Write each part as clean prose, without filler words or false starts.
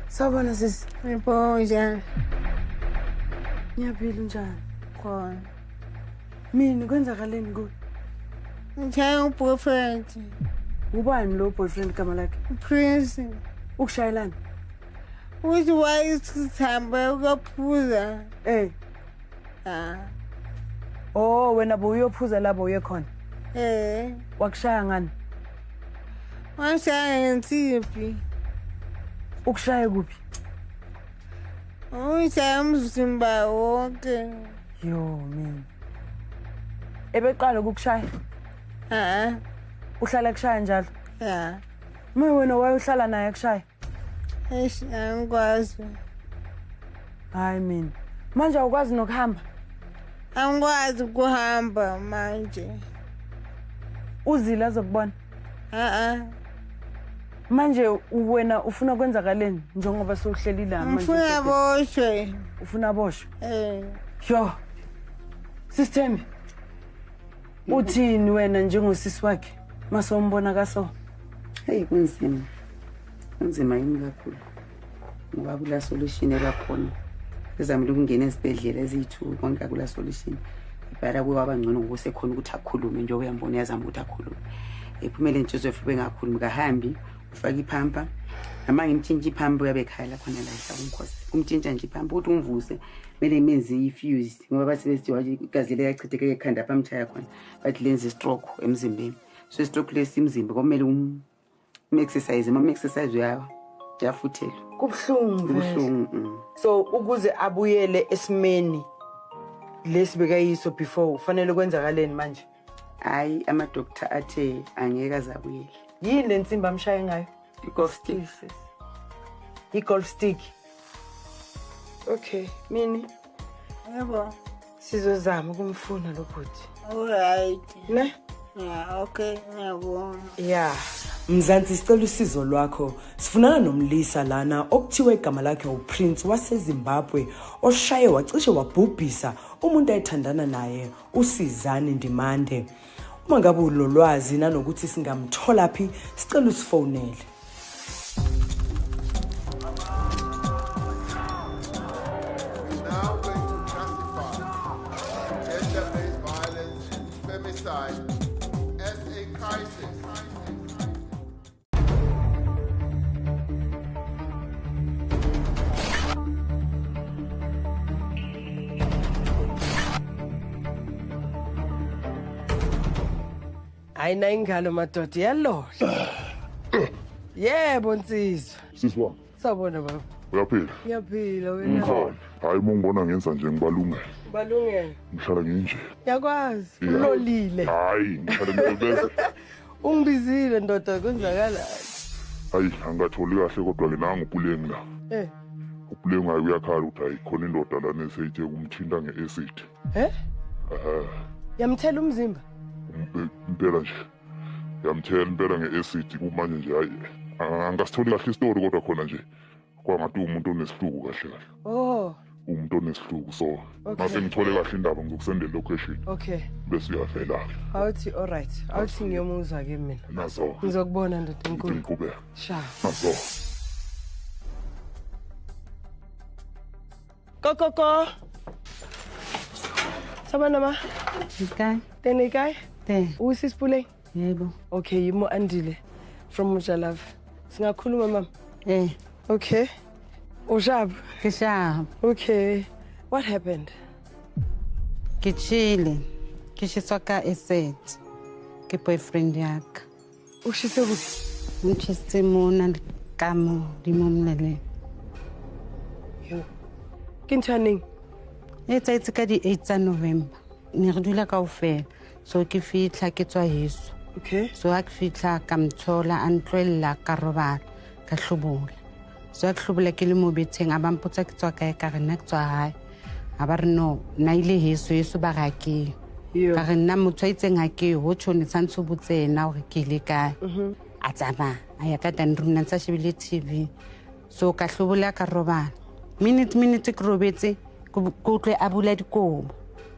Sawubona sisi. Ngibonja. Ngiyaphila njani? Khona. Mina kwenzakaleni kuwe? Ngithanda boyfriend. Ubani lo boyfriend kama lakhe? Prince. Ukushayelana? Uthi wayisithamba ukaphuza. Oh, wena buyophuza labo uye khona? Wakushaya ngani? Washaya ngensimbi. Ukushaya kuphi? Uyishaya umzimba wonke. Yo, mina. Ebeqala ukukushaya? Uhlala kushaya njalo? Wena wayohlala naye kushaya? Angikwazi. Hayi mina. Manje awukwazi nokuhamba? Angikwazi ukuhamba manje. Uzila azokubona? Manje wena ufuna kwenzakaleni njengoba sowuhlelile manje? Ufuna boshwe. Ufuna boshwe? Yo. System. Uthini wena njengosisi wakhe masombona kaso? Hey kunzima. Kunzima yini kakhulu. Ngoba kula solution elakhona. Ezamile ukungena esibhedlela ezithu konke akula solution. Ibhala kwaba ngcono ngose khona ukuthi akhulume nje uyambona yazama ukuthi akhulume. Ephumele Joseph bengakhulumi kahambi ufaka iphampa. Nama ngimtshintsha iphampa uyabe ekhaya la khona la ehlala umkhosi. Kumtshintsha nje iphampa ukuthi umvuse mele imenzi ifuse ngoba bathi besithi igazi liyachitheka ekhanda phamtshaya khona. Bathi lenze stroke emzimbeni. So stroke lesi imzimba komele exercise exercise yafuthela. Kubuhlungu. So ukuze abuyele esimeni lesibekayiso before ufanele kwenzakaleni manje? Hayi ama doctor athe angeke azabuyele. Yini lensimba amshaye ngayo? Golf stick. I-golf stick. Okay, mini. Yebo. Sizozama ukumfuna lo bhuti. Alright. Ne? Okay, ngiyabona. Yeah. Mzansi sicela usizo lwakho. Sifunana nomlisa lana okuthiwa igama lakhe uPrince waseZimbabwe oshaye wacishe wabhubhisa umuntu ayithandana naye uSizani Ndimande. Uma ngabe ulolwazi nanokuthi singamthola phi sicela usifonele. Ayina ingalo madoda yalola. Yebo Nsizwa. Siswa. Sawubona baba. Uyaphila? Ngiyaphila wena. Ngikhona. Hayi mongibona ngenza nje ngibalungele. Balungele. Ngihlala nginje. Yakwazi. Ulolile. Hayi ngihlala ngibese. Ungibizile ndoda kwenzakala. Hayi angatholi kahle kodwa ke nanga ubulengi la. Ubulengi hayi uyakhala ukuthi hayi khona indoda lana eseyithe kumthinta ngeacid. Yamthela umzimba? Impela nje. Yamthela impela ngeacid kumanje nje hayi angasitholi kahle istory kodwa khona nje kwangathi umuntu onesihluku kahle kahle. Umuntu onesihluku so mase ngithole kahle indaba ngizokusendela location. Okay. Bese uyavela ke. Awuthi alright. Awuthi ngiyomuzwa ke mina. Nazo. Ngizokubona ndoda enkulu. Ngiqhubeka. Sha. Nazo. Kokoko. Sabana ma. Ikai. Tene ikai? Te. Usisipule? Yebo. Okay, yimo Andile from Mujalav. Singakhuluma mama? Okay. Ujab? Kishab. Okay. What happened? Kichile. Kishiswa ka estate. Ke boyfriend yakhe. Ushise kuphi? Ngishise mona kamo dimomlele. Yo. Kintaning? It's ka di 8 November. Ne re dula kaofela. So ke fitla ke tswa Yesu. Okay. So ha ke fitla ka mthola a ntlwella ka robala ka hlobola. So ke hlobola ke le mo betheng a bampotsa ke tswa kae ka re nna ke tswa hae. A ba re no na ile Yesu ba ga ke. Ka re nna motho itseng ha ke ho tshone tshantso botsena hore ke ile kae. A tsaba a ya ka dan room ntsha shebile TV. So ka hlobola ka robala. Minute ke robetse go tle a bula dikobo.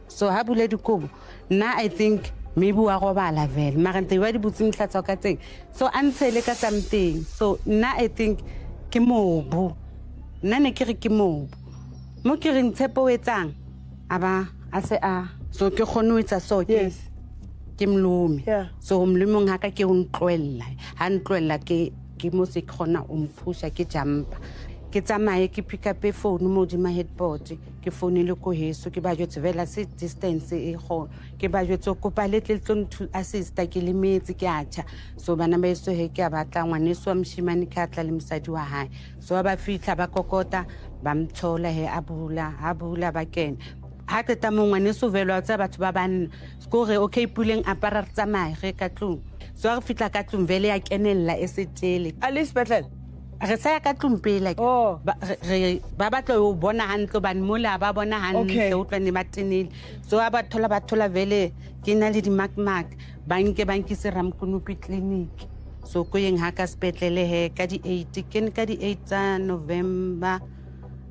So ha bula dikobo na I think maybe wa go bala vele mara ntse ba di butse mhlatsa ka tseng so a ntshele ka something so na I think ke mobu nna ne ke re ke mobu mo ke reng Tshepo o etsang aba a se a so ke kgone ho etsa so ke ke mlumi so mlumong ha ka ke o ntloella ha ntloella ke mo se khona o mphusha ke jumpa ke tsamaye ke pick up phone mo di ma headboard ke phone le ko heso ke ba jotse vela se distance e go ke ba jotse ko pa letle to assist ke le metsi ke acha so bana ba eso he ke abatla ngwane so mshimane ka tla le msadi wa hae so ba fitla ba kokota ba mthola he abula ba kena ha ke ta mongwane so velwa tsa batho ba banna skore okay puleng apara tsamaye ge ka tlung so re fitla ka tlung vele ya kenella esetele Alice re sa ka tlumpela ke ba batla o bona hantle ban mola ba bona hantle o tlane ba tenile so ba thola vele ke na le di mark banke se Ramkunupi clinic so ko yeng ha ka spetlele he ka di 8 ke ka di 8 tsa November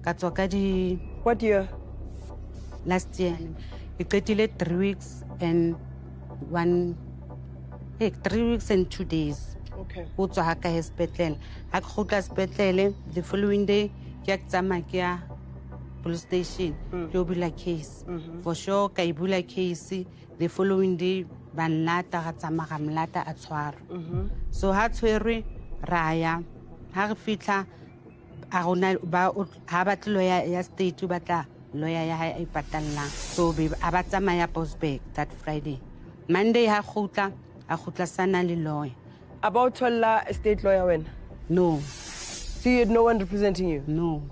ka tswa ka di what year last year ke qetile 3 weeks and 2 days okay o tswa ha ka hospital ha ke khutla hospital the following day ke ya tsama ke ya police station ke obula case for sure ka ibula case the following day ban lata ga tsama ga mlata a tshwara so ha tshwerwe raya ha re fitla a rona ba ha batlo ya state ba tla lawyer ya ha e patalla so a ba tsama ya Bosberg that Friday Monday ha khutla sana le lawyer about Tola estate lawyer when no so you had no one representing you no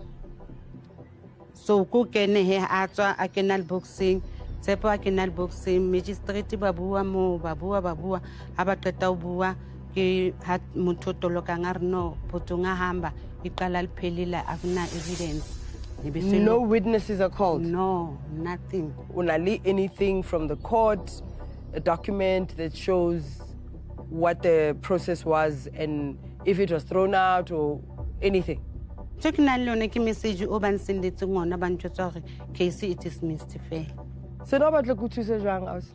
so ko kene he a tswa a kenal boxing Tshepo a kenal boxing magistrate ba bua ha ba qeta o bua ke ha motho toloka nga re no potonga hamba iqala liphelile akuna evidence no witnesses are called no nothing unali anything from the court a document that shows what the process was and if it was thrown out or anything Teknalone ke message o ban sendetse ngona ba ntjotsa gore case it is missed fail so no batla go thusa jwang aus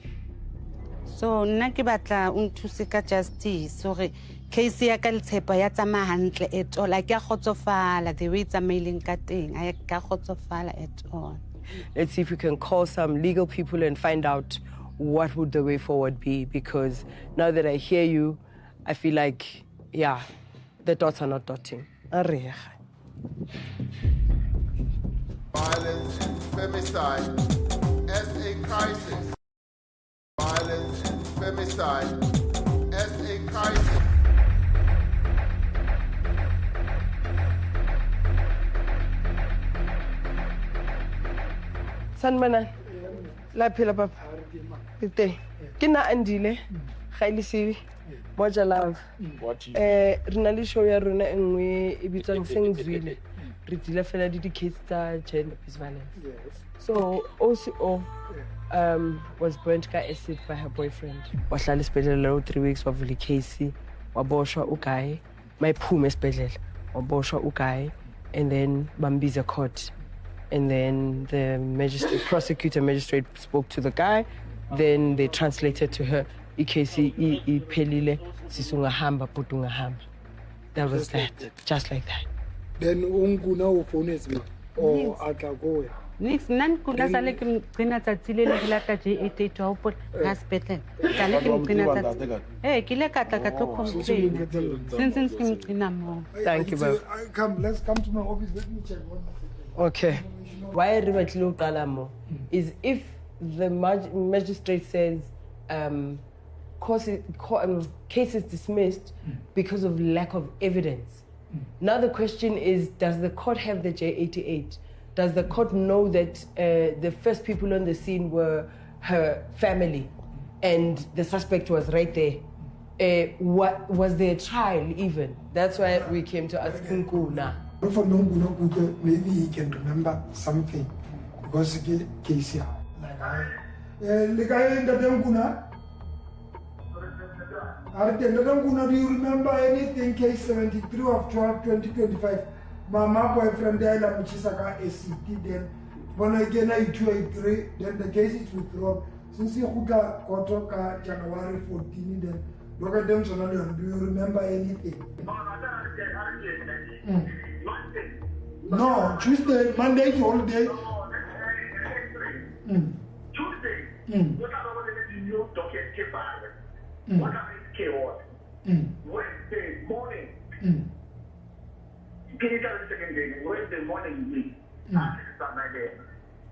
so nna ke batla o nthuse ka justice gore case ya ka Letshepa ya tsama hantle at all ke a khotsofala the way tsamaileng ka teng a ka khotsofala at all let's see if we can call some legal people and find out what would the way forward be because now that I hear you I feel like the dots are not dotting Violence and femicide as a crisis. Violence and femicide as a crisis. Sanmana, la phela papa. Ite. Ke na andile. Gaile se moja love. Rena le show ya rona engwe e bitsang Sengzwile. Re dile fela di case tsa gender-based violence. So OCO was burnt ka acid by her boyfriend. Wahlala esibhedlela 3 weeks wavula case waboshwa uGuy. Mayiphume esibhedlela waboshwa uGuy and then bambiza court. And then the magistrate spoke to the guy. Then they translated to her, "Ikesi pelile sisunga hamba putunga hamba." That was that, just like that. Then unguna phone is me or atlago. Nix nan kula sale ke qina tsatsile le la ka J88 wa upot hospital. Sale ke qina tsatsile. Ke le ka tla ka tlo complain. Since ke qina mo. Thank you, Baba. Come, let's come to my office. Let me check one. Okay. Why Ribatlo Kalamo is if the magistrate says case is dismissed because of lack of evidence. Now the question is, does the court have the J88? Does the court know that the first people on the scene were her family and the suspect was right there? What was there a trial even? That's why we came to ask Nkuna. Maybe he can remember something because the case here. Like I ended do you remember anything? Case 73 of 12, 2025. My boyfriend died at Michisaka ACT. Then when again I 283, then the case is withdrawn. Since you got Kotoka January 14, then look at them. Do you remember anything? No, Tuesday, Monday is holiday. Tuesday. What about the new docket keeper? What about chaos? Wednesday morning. Can you tell us second day? Wednesday morning,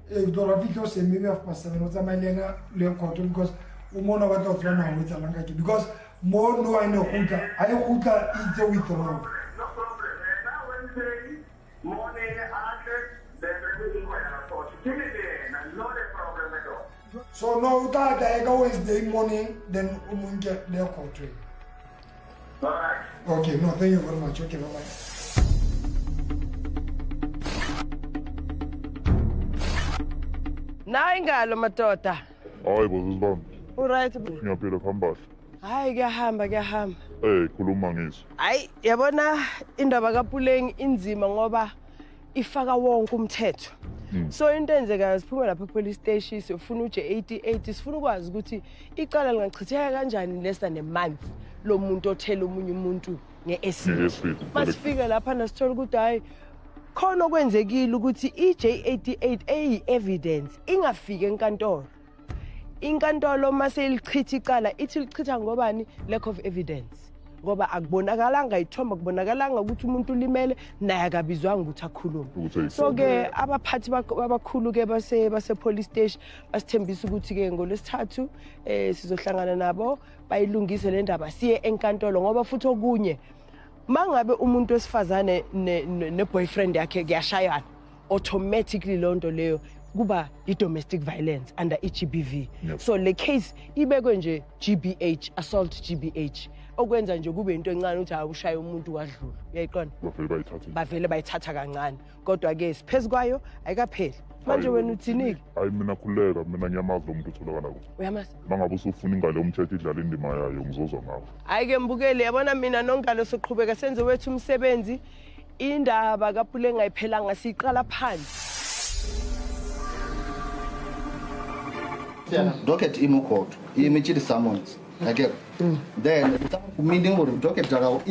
Dorafito say maybe half past 7. What's my lena because umona what of run with Alangaki because more no I know Huta. I Huta is a withdrawal. No problem. Now Wednesday morning after then we will report. Give me the not a problem at all. So no that I go Wednesday morning then get their country. All right. Okay, no, thank you very much. Okay, bye-bye. Nayingalo madoda. Hayi bo sisibambi. Alright. Ngiyaphila khambahla. Hayi kuyahamba. Khuluma ngizwe. Hayi yabona indaba kaPuleng inzima ngoba ifaka wonke umthetho. So into enzeka siphuma lapha police station sifuna uJ88 sifuna ukwazi ukuthi icala lingachitheka kanjani less than a month lo muntu othela umunye umuntu ngeacid. Masifika lapha nasithola ukuthi hayi khona okwenzekile ukuthi iJ88 eyi evidence ingafike enkantolo. Inkantolo mase ilichitha icala ithi lichitha ngobani lack of evidence. Ngoba akubonakalanga ithomba kubonakalanga ukuthi umuntu ulimele naye akabizwanga ukuthi akhulume. So ke abaphathi abakhulu ke base police station basithembisa ukuthi ke ngolesithathu sizohlangana nabo bayilungise le ndaba siye enkantolo ngoba futhi okunye mangabe umuntu wesifazane ne boyfriend yakhe kuyashayana automatically lonto leyo kuba i-domestic violence under i-GBV. So le case ibekwe nje GBH assault GBH okwenza nje kube into encane ukuthi awushaya umuntu wadlula uyayiqonda bavele bayithatha kancane kodwa ke siphezulu kwayo ayikapheli manje wena uthini hayi mina khuleka mina ngiyamazi lo muntu utholakala kuphi uyamazi mangabe usufuna ingalo umthetho idlala indima yayo ngizozwa ngawo hayi ke mbukele yabona mina nonkalo soqhubeka senze wethu umsebenzi indaba kaPuleng ngayiphelanga siqala phansi docket imo imitshili summons okay then meaning or docket jarawo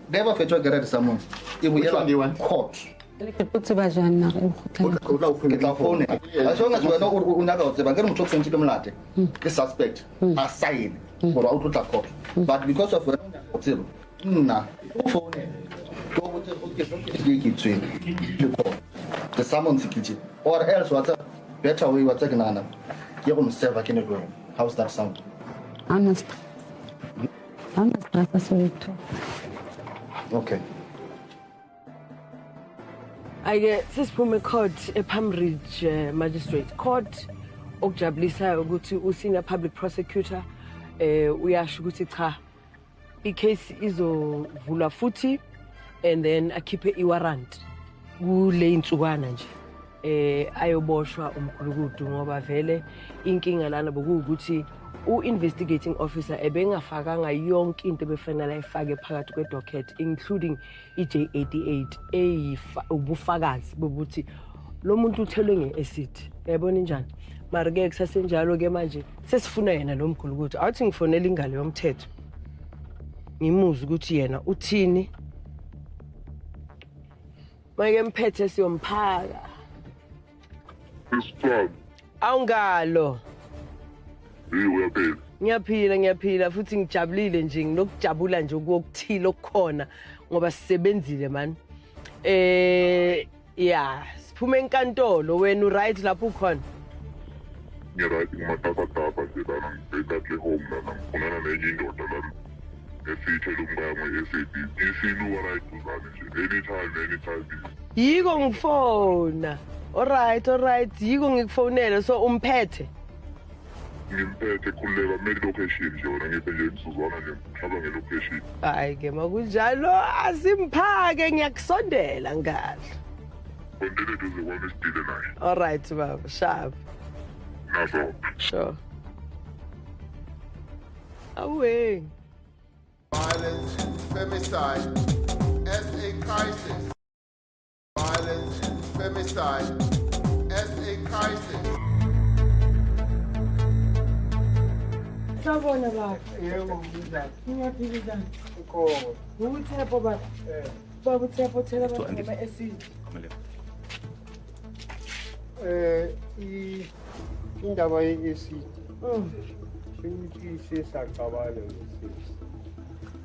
never fetchwa get summons ibuyela court ukuthi bajani na ukutla phone as long as wena unaka utseba ngeke ngithoka sentile umlade ke suspect assign or utla court but because of wena utseba na phone ukuthi ukutla the summons kitchen or else what's better way what's nana you go serve akene go how's that sound honest pastor okay Ake sisiphume court ePalmridge Magistrate Court okujabulisayo ukuthi usenior public prosecutor uyasho ukuthi cha icase izovulwa futhi and then akhiphe iwarrant kule insukwana nje ayoboshwa umkhulukudu ngoba vele inkinga lana bokuthi u-investigating officer ebengafakanga yonke into befanele ayifake phakathi kwedocket including iJ88 ubufakazi bokuthi lo muntu uthelwe ngeacid yabona njani mara ke kusasenjalo ke manje sesifuna yena lo mkhulukudu awuthi ngifonela ingalo yomthetho ngimuza ukuthi yena uthini manje mphethe siyomphaka Isithando. Awungalo. Uyaphila. Ngiyaphila futhi ngijabulile nje nginokujabula nje ukuthila okukhona ngoba sisebenzile man. Yeah, siphume enkantolo wena uright lapho ukhona. Ngiright ngimathatha nje lana ngibheka le home lana ngifunana nenye indoda lana. Esithela umngamo esethi isilu right uzane nje anytime. Yiko ngifona. Alright yiko ngikufonela so umphethe ngimphethe khuleka me location nje wona ngiphe nje imsuzwana nje ngihlaba ngelocation hayi ke makunjalo asimphake ngiyakusondela ngahle kwendele duze kwami sidile naye alright baba sharp naso sure away Violence and femicide as a crisis. Violence and femicide as a crisis. Sabona baba Yebo ngizakho. ngiyaphila Inkomo. ukuthi baba Baba uThepho thela abantu ngama-acid. Indaba ye-acid sengithise sacabana ngesisi.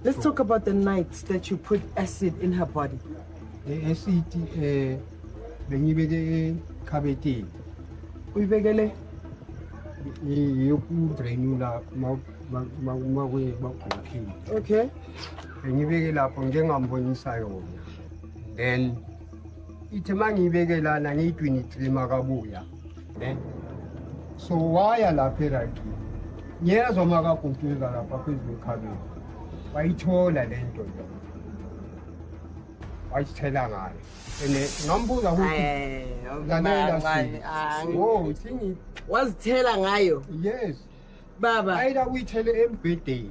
Let's talk about the night that you put acid in her body. I-acid bengibeke ekhabetheni Uyibekele yokudrainula bagugile. okay. Bengibeke lapho ngengambonisa yona. Then ithi mangiyibeke lana ngiyi-23 makabuya. So waya lapha erakini. Yezwa makaguquza lapha phezu kwekhabeni. Wayithola le nto le. Wayithela ngayo. Ngambuza ukuthi thingi wazithela ngayo. Yes. Baba Ayida uyithele embhedeni.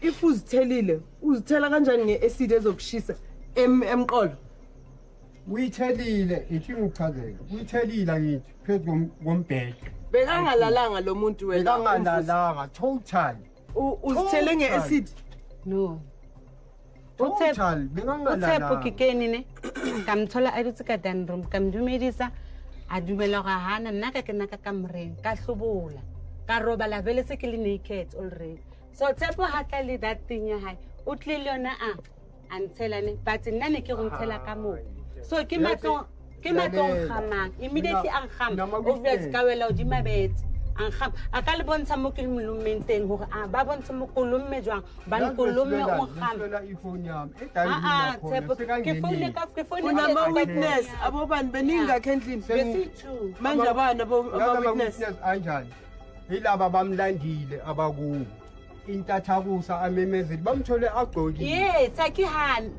if uzithelile uzithela kanjani nge-acid ezokushisa emqolo? Uyithelile ithi ngichazeke. Uyithelile ngithi phezu kombhede. Bekangalalanga lo muntu wena. Bekangalalanga total. Uzithele nge-acid? No. Total Uthepho kikeni ne. Kamthola a dutse ka dining room ka mdumedisa a dumela ga hana nna ka kena ka kamoreng ka hlobola ka robala vele se ke le naked already. So Tshepo ha tla le that thing ya hae o tlile yona a ntshela ne but nna ne ke go ntshela ka mo. So ke matlo khamang immediately ang kham obvious ka wela o di mabetse ang kham a ka le bontsha mo ke molomeng teng hore a ba bontsha mo kolomme jwang ba nkolomme o kham Tshepo ke phone Unama witness abobani beninga kendlini besithi manje abana abo witness anjani yilaba bamlandile abakuwo intathakusa amemezeli bamthole agqokile. Yes akihan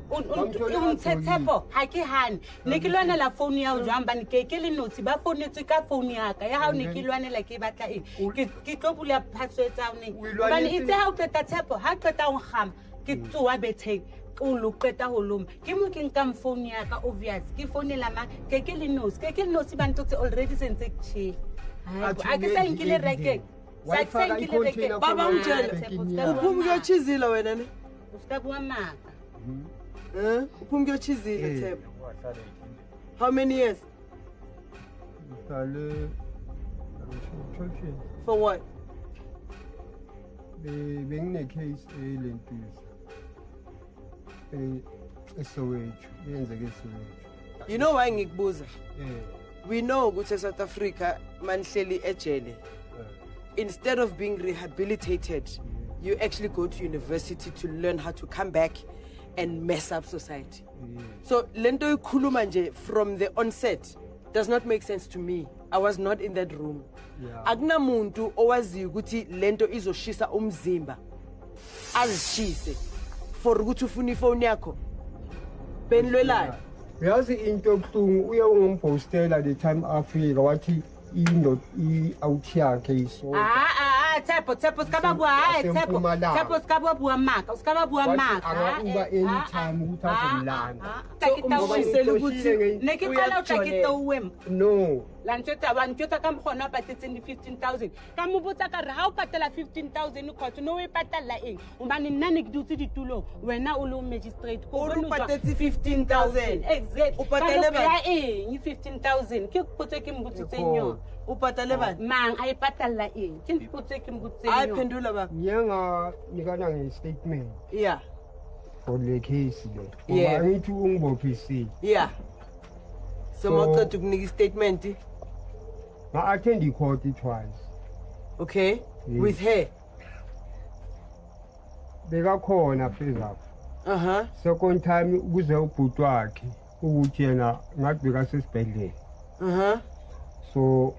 Tshepo ha ke hane ne ke lwana la phone ya o jwang ba ke le notsi ba founetse ka phone ya ka ya ha o ne ke lwanela ke batla eng ke tlo bula password tsa o ne ba ne itse ha o qeta Tshepo ha qeta o ngama ke tsoa betheng o lo qeta ho loma ke mo ke nka phone ya ka obvious ke phone la ma ke le notsi ba ntotse already sentse ke a ke sa nkile reke Baba umtshela uphuma kuyochizila wena ne usikabua maka uphuma kuyochizila Tshepo. How many years? For what? Bengine case elentisi eSoweto yenzeke eSoweto. You know why ngikubuza? We know ukuthi South Africa manhleli ejele. Instead of being rehabilitated, you actually go to university to learn how to come back and mess up society. So lento ikhuluma nje from the onset does not make sense to me. I was not in that room. Akunamuntu owazi ukuthi lento izoshisa umzimba azishise for ukuthi ufuna ifone yakho benilwelana. Yazi into ebuhlungu uye ungimpostela the time afika wathi i-out yakhe iso. Tshepo skaba bua Tshepo skaba bua maka uskaba bua maka anga anytime ukuthi azomlanda. So umshisele ukuthi ne ke qala o tla ke towem. No. La ntjota ka mkhona patetseng 15,000 ka mo botsa ka re ha o patela 15,000 khotso no e patala eng o bane nna ne ke dutse ditulong wena o le magistrate ko o patetse 15,000 exact o patele ba eng 15,000 ke potse ke mbotsitseng yona o patale ba mang a e patala eng ke potse ke mbotsitseng yona a phendula ba nyenga nikana nge-statement for the case le Yeah. ngithi ungibophisi so maqeda ukunika statement attend court twice. Okay. With her bekakhona phezapho. Second time kuze ubhuti wakhe ukuthi yena ngathi bekasesibhedlela. So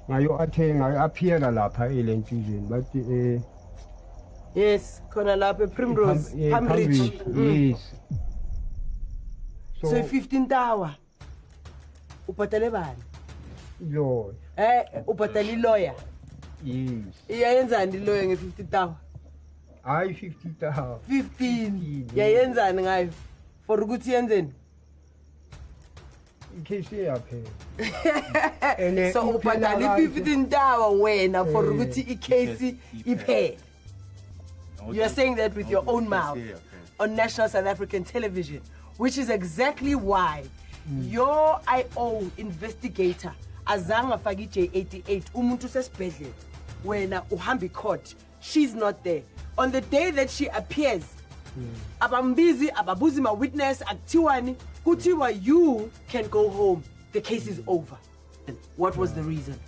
ngayo appear lapha elentshizeni bathi yes khona lapha Primrose Cambridge. Yes. So 15th hour upatele bani lawyer. Upatele lawyer. Yes. Iyayenzani lawyer nge-50th hour? Hayi 50th hour. 15 yayenzani ngayo for ukuthi yenzeni ikheshi yaphela. So upatele 15th hour wena for ukuthi icase iphele. You are saying that with your own mouth on National South African Television. which is exactly why your IO investigator azanga faki J88 umuntu sesibhedlela wena uhambi court. She's not there. On the day that she appears, abambizi ababuzi ma witness akuthiwani kuthiwa you can go home. The case is over. What was the reason?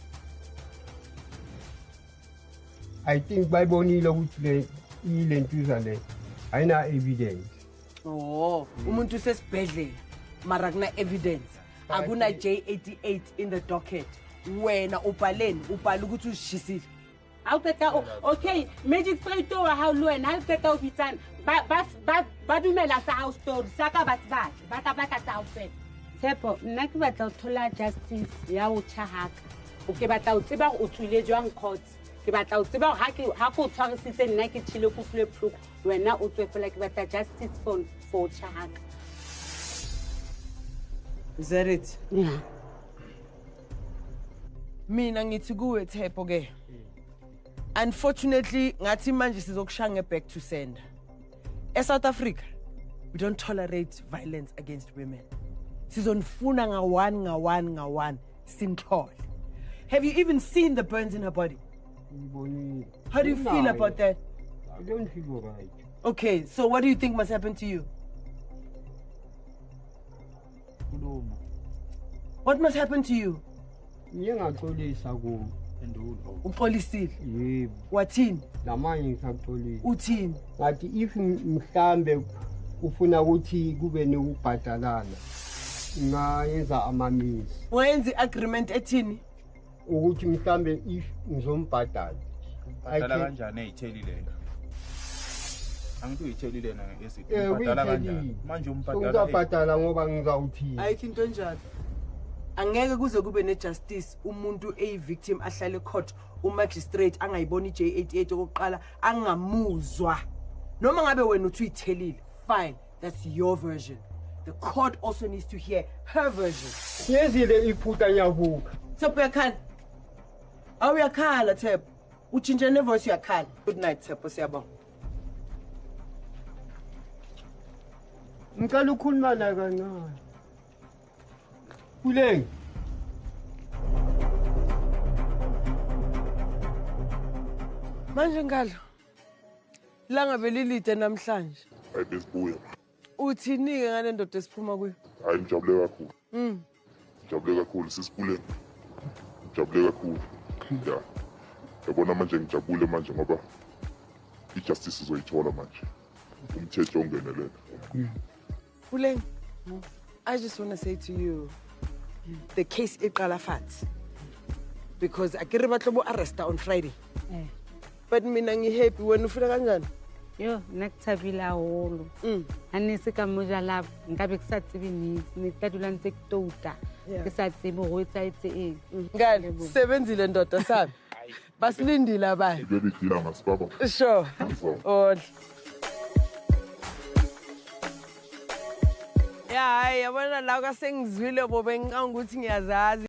I think bayibonile ukuthi le ntuza le ayina evidence. Oh, umuntu sesibhedlela mara kuna evidence. Akuna J88 in the docket. Wena ubhaleni ubhala ukuthi ushisile. Okay, magistrate wa ha lwena ha teta o bitsana ba dumela sa house story saka batho ba ka tsa ofela. Tshepo nna ke batla o thola justice ya o tshahaka. O ke batla o tseba o tswile jwang court. Ke batla o tseba ha go tshwarisitse nna ke tshile go fle pluk wena o tswe fela ke batla justice for tshahaka. Is that it? Yeah. Mina ngithi kuwe Tshepo ke. Unfortunately, ngathi manje sizokushaya back to sender. South Africa, we don't tolerate violence against women. Sizonifuna ngawan sinthole. Have you even seen the burns in her body? How do you feel about that? I don't feel right. Okay, so what do you think must happen to you? What must happen to you? Uxolisile. Yebo. Wathini? Lamanye ngisaxolile. Uthini? Ngathi if mhlambe ufuna ukuthi kube nekubhadalana ngayenza amamisi. Wenze agreement ethini? Ukuthi mhlambe if ngizombhadala. Bhadala kanjani eyithelile? Angithi uyithelile na esithi ubhadala kanjani? Manje umbhadala. Ngizobhadala ngoba ngizawuthini. Ayikho into enjalo. Angeke kuze kube nejustice umuntu victim ahlale court magistrate angayiboni J88 okokuqala angamuzwa noma ngabe wena uthi uyithelile. Fine, that's your version. The court also needs to hear her version. Yezile iphutha nyavuka. Tshepo yakhala. Awuyakhala Tshepo. Utshintshe ne voice yakhala. Good night Tshepo, siyabonga. Ngicela ukukhuluma la kancane. Kuleng. Manje ngalo. Langa belilide namhlanje. Hayi besibuya. Uthini ke ngale ndoda esiphuma kuyo? Hayi ngijabule kakhulu. Ngijabule kakhulu sisikhule. Ngijabule kakhulu. Ya. Yabona manje ngijabule manje ngoba ijustice izoyithola manje. Umthetho ongenelela. Kuleng. I just want to say to you, the case iqala fat because akere batlo bo arrest on Friday. But mina ngihappy wena ufuna kanjani? Yo, nakuthabile haholo. Anise ka moja lab, ngabe ke sa tsebe ni tla dula ntse ke touta. Ke sa tsebe go etsaetse eng. Ngale, sebenzile ndoda sabi. Basilindile abanye. Ngeke dila masibaba. Sure. All. Ya, hayi yabona la ka sengizwile bo bengicanga ukuthi ngiyazazi.